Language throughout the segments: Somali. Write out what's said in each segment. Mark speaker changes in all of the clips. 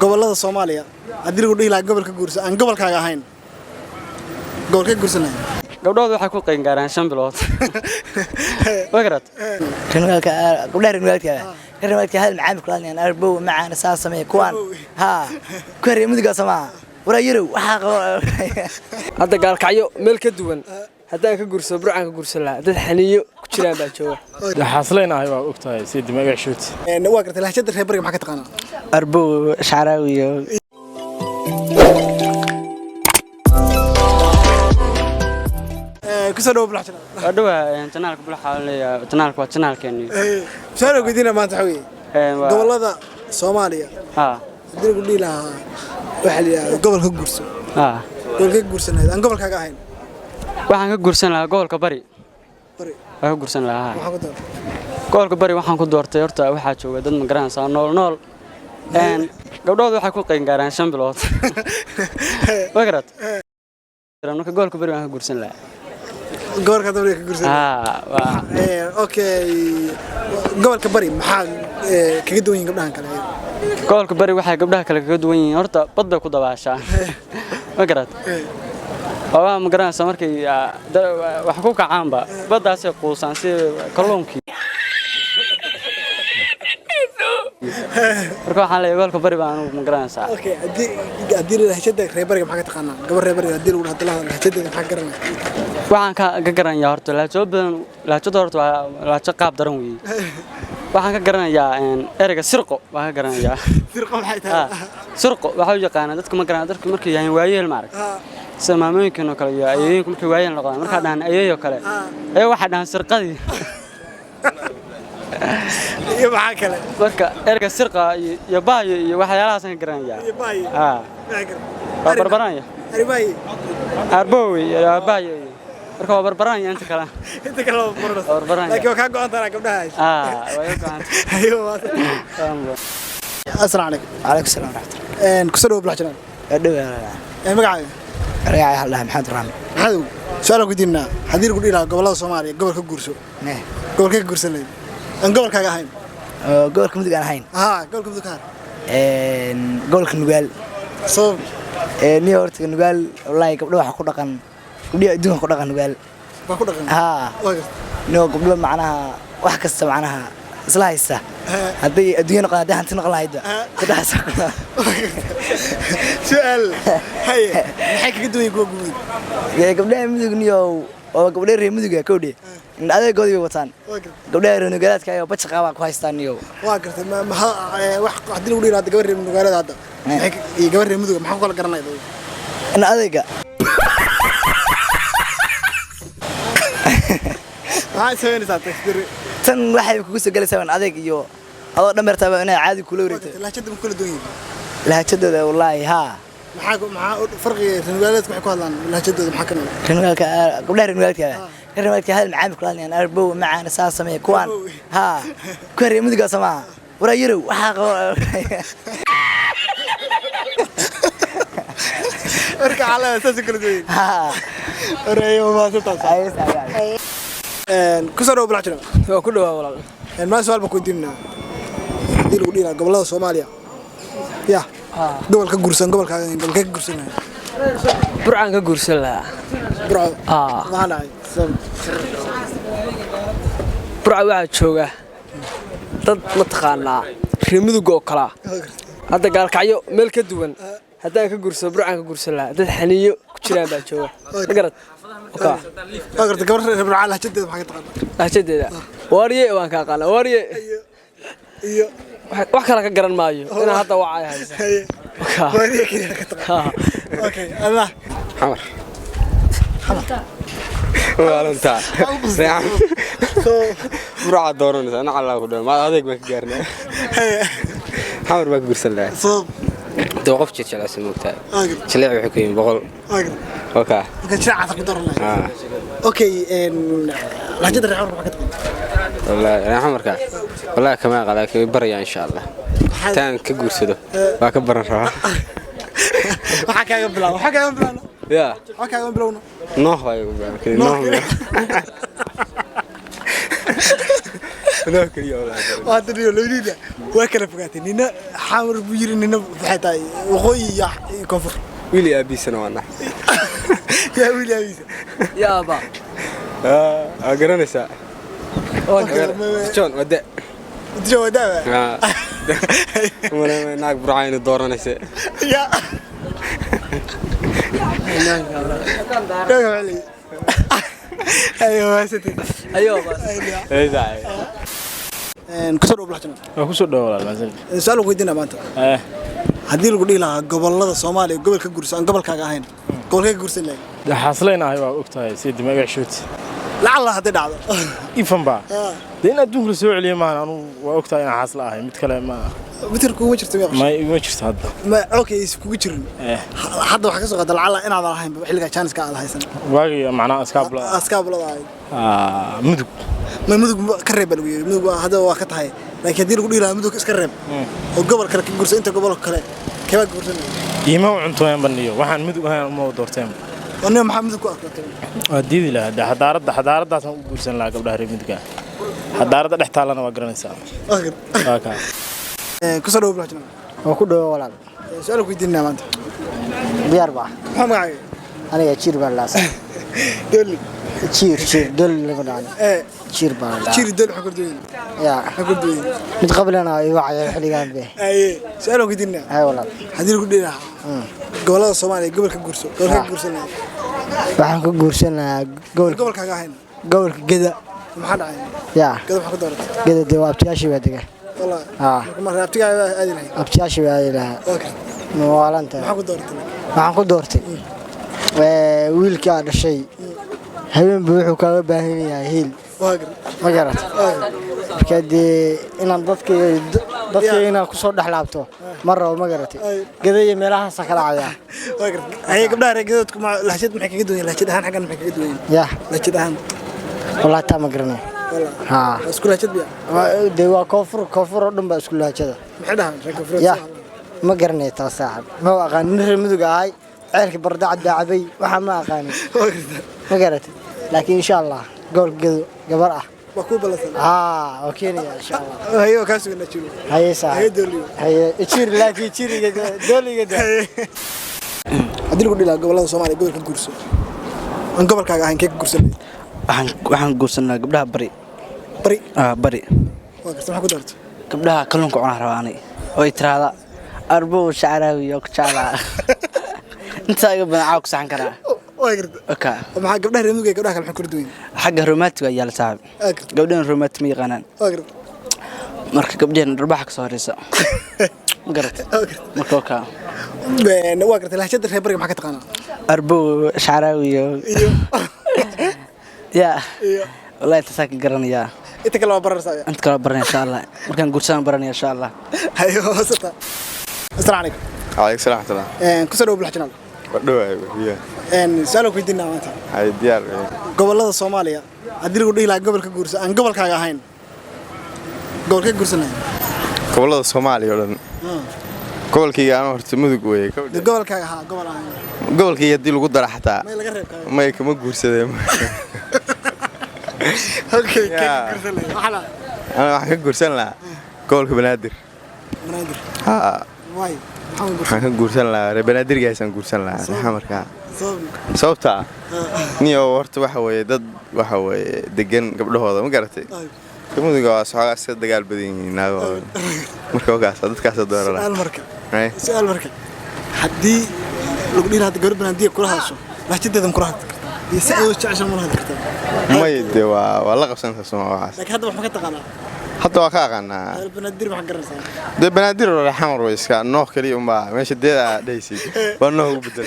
Speaker 1: gobolada Soomaaliya hadii lagu dhihi lahaa gobolka guurso aan gobolkaaga ahayn gobolka guursanay
Speaker 2: gabdhoodu waxay ku qeyn gaaraan 5 bilood waqrad
Speaker 3: renwalka gabdhaha renwalka hal macaamil kulaanayaan arbow macaan saa sameey kuwan ha ku reer mudiga samaa waraayiro waxa qabo
Speaker 4: hadda gaalkacyo meel ka duwan haddaan ka gurso burcaan ka gursan lahaa dad xaniyo ku jiraan baa jooga
Speaker 5: xaasleynahay waa ogtahay sidii magac shoot
Speaker 1: waa gartay lahjada reer bariga maxaa ka taqaanaa
Speaker 3: arbow shacraawiyo
Speaker 1: kusoo dhaw bulaxjana
Speaker 2: wadhawa channelka bulaxa leeyahay channelka waa channelkeeni
Speaker 1: soo gudina maanta xawii gobolada Soomaaliya hadii lagu dhihi lahaa waxa la yiraahdo gobolka guurso gobolka guursanay aan gobolkaaga ahayn
Speaker 2: waxaan ka gursan lahaa gobolka bari waxaan ka gursan lahaa gobolka bari waxaan ku doortay horta waxaa jooga dad ma garanaysaa nool gabdhoodu waxay ku qeyn gaaraan 5 bilood waqrad marka gobolka bari waxaan ka gursan lahaa
Speaker 1: gobolka bari ka gursan okay gobolka bari maxaa kaga duwan yihiin gabdhahan kale
Speaker 2: gobolka bari waxay gabdhaha kale kaga duwan yihiin horta bad bay ku dabaashaan waqrad waa ma garanaysaa markay wax ku kacaanba baddaas ay quusaan si kalluunkii marka waxaan leeyahay gobolka bari baan ma garanaysaa
Speaker 1: okay hadii lahjada reer bariga maxaa ka taqaanaa gabar reer bariga hadii lagu hadlo lahjada maxaa garanaa
Speaker 2: waxaan ka garanayaa horta lahjada horta waa lahjad qaab daran weeye waxaan ka garanayaa ereyga sirqo waan ka garanayaa
Speaker 1: sirqo maxay tahay
Speaker 2: sirqo waxa uu yaqaan dadka ma garanaa dadka markay yahay waayeel ma arag samaamoyinkan oo kale iyo ayayinku markay waayeen noqdaan marka dhaan ayeeyo kale ay waxa dhaan sirqadii
Speaker 1: iyo waxa kale
Speaker 2: marka erga sirqa iyo baayo iyo waxyaalahaas aan garanayaa
Speaker 1: iyo baayo
Speaker 2: waa barbaranya
Speaker 1: aribay
Speaker 2: arbow iyo baayo marka waa barbaranya inta kale barbaranya
Speaker 1: laakiin ka go'an tahay gabdhaha
Speaker 2: way go'an
Speaker 1: ayo assalaamu
Speaker 3: alaykum salaam rahmatullahi
Speaker 1: ku soo bulaxjana
Speaker 3: dhawaada
Speaker 1: magacaaga
Speaker 3: ragay Allah maxamed rahman
Speaker 1: maxaad su'aal ku diinaa hadii lagu dhihi lahaa gobolada Soomaaliya gobolka guurso gobolka guursanay aan gobolkaaga ahayn
Speaker 3: gobolka mudug aan ahayn
Speaker 1: gobolka mudug
Speaker 3: gobolka nugaal
Speaker 1: soo
Speaker 3: niyo horta nugaal wallahi gabdho waxa ku dhaqan gabdho adduunka ku dhaqan nugaal
Speaker 1: ba ku dhaqan
Speaker 3: niyo gabdho macnaha wax kasta macnaha isla haysta hadii adduunka noqon hadii hanti noqon lahayd gabdhahaas
Speaker 1: su'aal hay maxay kaga duwan yihiin guud
Speaker 3: gabdhaha mudug niyo oo gabdho reer mudug ah kowdhe in adeegoodii wataan gabdhaha reer nugaalaadka ay bac qaba ku haystaan niyo
Speaker 1: waa gartay wax hadii lagu dhihi lahaa gabar reer nugaalada hadda maxay gabar reer mudug maxaa kala garanaydo
Speaker 3: in adeega
Speaker 1: waxay sameynaysaa takdir
Speaker 3: tan waxay kugu soo galaysaa adeeg iyo adoo dhameertaba inay caadi kula wareegto
Speaker 1: lahjada ma kala duwan yihiin
Speaker 3: lahjadooda wallahi
Speaker 1: maxaa farqiga renwalka waxay ku hadlaan lahjadooda maxaa ka mid
Speaker 3: renwalka gabdhaha renwalka hal macaamil kulaanayaan arbow macaan saa sameey kuwan ku reer mudiga samaa waraayiro waxa qabo
Speaker 1: marka ala saas kala duwan waraayiro ma soo ku soo dhaw bulaxjana
Speaker 4: waa ku dhawaa walaal
Speaker 1: ma su'aal ba ku diinaa hadii lagu dhihi lahaa gobolada Soomaaliya gobolka guursan gobolkaaga gobolka guursanay
Speaker 4: burcaan ka gursan lahaa
Speaker 1: burco waana
Speaker 4: burca waxa jooga dad ma taqaanaa reer mudug oo kala hadda gaalkacyo meel ka duwan haddaan ka gurso burcaan ka gursan lahaa dad xaniyo ku jiraan baa jooga waqrad
Speaker 1: gartay gabar reer burca lahjadeeda maxaa ka taqaanaa
Speaker 4: lahjadeeda wariye waan ka aqaan wariye
Speaker 1: iyo
Speaker 4: wax kala ka garan maayo inaan hadda wacay hayso
Speaker 1: wariye kaliya ka taqaanaa okay Allah
Speaker 6: xamar waalanta burca dooranaysa ana Allah ku dhaw ma adeeg ma ka gaarnaa xamar ma gursan lahaa
Speaker 1: soo
Speaker 6: doo qof jecel moogtaa jilaa wuxuu ku yimid 100 okay
Speaker 1: ka jilaa ku dooranaysa okay lahjada reer xamar maxaa ka taqaanaa
Speaker 6: والله أنا حمرك والله كمان قال لك بريء إن شاء الله تان كجورسده وأكبر الرها
Speaker 1: وحكى قبله وحكى قبله
Speaker 6: يا
Speaker 1: وحكى قبله
Speaker 6: نوح يقول نوح نوح كريم
Speaker 1: وهذا اليوم لو نيجا وكله فقاتي نينا حامر بيجري إنه في حتى وخوي كفر
Speaker 6: ويلي أبي سنوانا
Speaker 1: يا ويلي أبي
Speaker 4: يا أبا
Speaker 6: أقرأنا ساعة شون وداء
Speaker 1: جو وداء
Speaker 6: وأنا ناق برعين الدور أنا ساعة
Speaker 1: يا أيوة ستي
Speaker 4: أيوة بس
Speaker 6: إيه
Speaker 1: كسر بلحتنا
Speaker 5: ku soo dhawaad maasan
Speaker 1: سؤال ويدينا ما أنت haddii lagu dhihi lahaa gobolada Soomaaliya gobolka Guursan gobolkaaga ahayn gobolka Guursan leh
Speaker 5: xasleynahay waa ogtahay si dimaga shoot
Speaker 1: lacala hadii dhacdo
Speaker 5: ifan ba deena adduunka soo celiyo maan anu waa ogtahay in xasla ahay mid kale ma
Speaker 1: bitirku ma jirto
Speaker 5: ma ima jirto hadda
Speaker 1: ma okay iskugu jirin hadda waxa ka soo qada lacala inaad lahayn xilliga chance ka aad haysan
Speaker 5: waagi macna
Speaker 1: askaabulada
Speaker 5: mudug
Speaker 1: ma mudug ka reeb lagu yiri mudug hadda waa ka tahay laakiin haddii lagu dhihi lahaa mudug iska reeb oo gobol kale ka Guursan inta gobol kale kaba Guursan
Speaker 5: iima cuntoyaan baniyo waxaan mudug ahaan uma doorteen
Speaker 1: wana maxaa mudug ku arkatay
Speaker 5: waa diidi lahaa xadaaradaas aan u guursan lahaa gabdhaha reer mudug xadaarada dhex taalana waa garanaysaa waa ka
Speaker 1: ku soo dhawaad balaajna
Speaker 3: oo ku dhaw walaal
Speaker 1: su'aal ku weydiinaa maanta
Speaker 3: diyaar baa
Speaker 1: maxaa magacay
Speaker 3: aniga jiir baan laasa
Speaker 1: doli
Speaker 3: jiir doli laga dhacay jiir baan
Speaker 1: jiir doli xogordoyn
Speaker 3: ya
Speaker 1: xogordoyn
Speaker 3: mid qablana ay wacay xiligan be
Speaker 1: ay su'aal ku weydiinaa
Speaker 3: ay walaal
Speaker 1: haddii lagu dhihi lahaa gobolada Soomaaliya gobolka Guursan
Speaker 3: waxaan ku guursanayaa
Speaker 1: gobolkaaga ahayn
Speaker 3: gobolka Geda
Speaker 1: maxaa dhacay
Speaker 3: ya
Speaker 1: Geda waxa ku dooratay
Speaker 3: Geda dewaabtiyaashii waa degan
Speaker 1: والله ما رابطك هذه لهي
Speaker 3: abtiyaashii waa ilaha walaalanta
Speaker 1: maxaa ku doortay
Speaker 3: waxaan ku doortay wiilkii aan dhashay habeen buu wuxuu kaaga baahan yahay hiil ma garat kadib inaan dadka inaan ku soo dhaxlaabto mar rabo ma garatay gadaya meelaha sakaraacaya
Speaker 1: ay gabdhaha reegadku ma lahjad maxay kaga duwan lahjad ahaan xagan maxay kaga duwan
Speaker 3: ya
Speaker 1: lahjad ahaan
Speaker 3: wallahi taa ma garanay ha
Speaker 1: isku lahjad biya
Speaker 3: de waa koonfur oo dhan baa isku lahjada
Speaker 1: maxay dhahan reer koonfur
Speaker 3: ya ma garanay taa saaxib ma aqaan reer mudug ahay ceelka bardacad daacabay waxa ma aqaan ma garatay laakiin insha Allah gool gabar ah
Speaker 1: وكو بلسان
Speaker 3: اوكي ان شاء الله
Speaker 1: هيو كاسو نجيرو
Speaker 3: هي صح
Speaker 1: هي دولي
Speaker 3: هي تشير لكن تشير دولي قد
Speaker 1: hadii lagu dhilaa gobolada Soomaaliya gobolka Guursan aan gobolkaaga ahayn ka guursanay
Speaker 2: waxaan guursanaa gabdhaha bari
Speaker 1: waa gartan waxa ku darto
Speaker 2: gabdhaha kalluunka cunaa rabaanay oo tiraada arbo shacarawi oo jacala inta ay banaca ku saxan karaa
Speaker 1: waa gartan
Speaker 2: okay
Speaker 1: maxaa gabdhaha reemuga gabdhaha kale maxay ku duwan
Speaker 2: xagga romantic ayaa la saaxib gabdhaha romantic ma yaqaanaan
Speaker 1: waa gartan
Speaker 2: marka gabdhaha darbaha ka soo horeysa garta marka ka
Speaker 1: waa gartan lahjada reer bariga maxaa ka taqaanaa
Speaker 2: arbo shacarawi ya والله تساك قرنيا
Speaker 1: انت كلا بررسا
Speaker 2: انت كلا برنا ان شاء الله مركان قرسان برنا ان شاء الله
Speaker 1: ايوه وسطا السلام عليكم
Speaker 6: عليكم السلام ورحمه الله
Speaker 1: كسروا بالحجنال
Speaker 6: ودوي
Speaker 1: سالو كيدنا maanta
Speaker 6: hay diyaar
Speaker 1: gobolada Soomaaliya hadii lagu dhihi lahaa gobolka Guursan aan gobolkaaga ahayn gobolka Guursan
Speaker 6: gobolada Soomaaliya oo dhan gobolkayga aan horta mudug weey
Speaker 1: gobolkaaga ha gobol ahayn
Speaker 6: gobolkayga hadii lagu dara xataa
Speaker 1: ma laga reeb
Speaker 6: ma kama guursadeen
Speaker 1: okay guursan waxa
Speaker 6: ana wax ka guursan lahaa gobolka Banaadir ha
Speaker 1: way
Speaker 6: waxaan ka guursan lahaa reer Banaadirgaasaan guursan lahaa xamarka sababta niyo horta waxa weeye dad waxa weeye degan gabdhahooda ma garatay muduga waa saxaga si dagaal badan yihiin marka wagaas dadkaas doorada
Speaker 1: su'aal marka hadii lagu dhihi lahaa gabar Banaadir kula hadasho lahjadeedan kula hadasho يسألوا الشعشة من هذا الكتاب.
Speaker 6: ما يدي والله قصنا تسمع واحد.
Speaker 1: لكن هذا محمد تقنا.
Speaker 6: حتى وكاغنا.
Speaker 1: البنادير محق الرسالة.
Speaker 6: ده بنادير ولا حمر ويسكا نوح كلي ما ماشي ده ديسي. وانه هو بدل.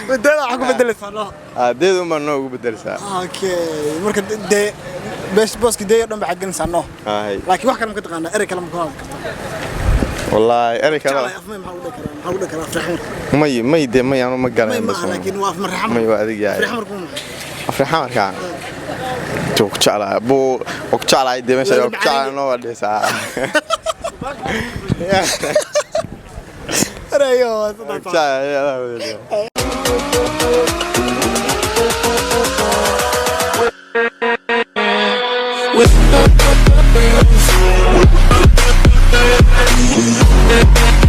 Speaker 1: بدل حق بدل سنة.
Speaker 6: ده ما انه هو بدل سنة.
Speaker 1: اوكي مركز ده بس كده يوم بحق سنة.
Speaker 6: هاي.
Speaker 1: لكن واحد كلام كتقنا إري كلام كلام.
Speaker 6: والله أنا كلام.
Speaker 1: حاول كلام في حمر.
Speaker 6: ما يدي ما يعني ما قال.
Speaker 1: لكن واقف مرة حمر.
Speaker 6: ما يوادي جاي.
Speaker 1: في حمر كم.
Speaker 6: في حمر كان. وكشالا بو وكشالا يدي مش وكشالا نو ودي ساعة.
Speaker 1: رأيو.
Speaker 7: كشالا. We'll be right back.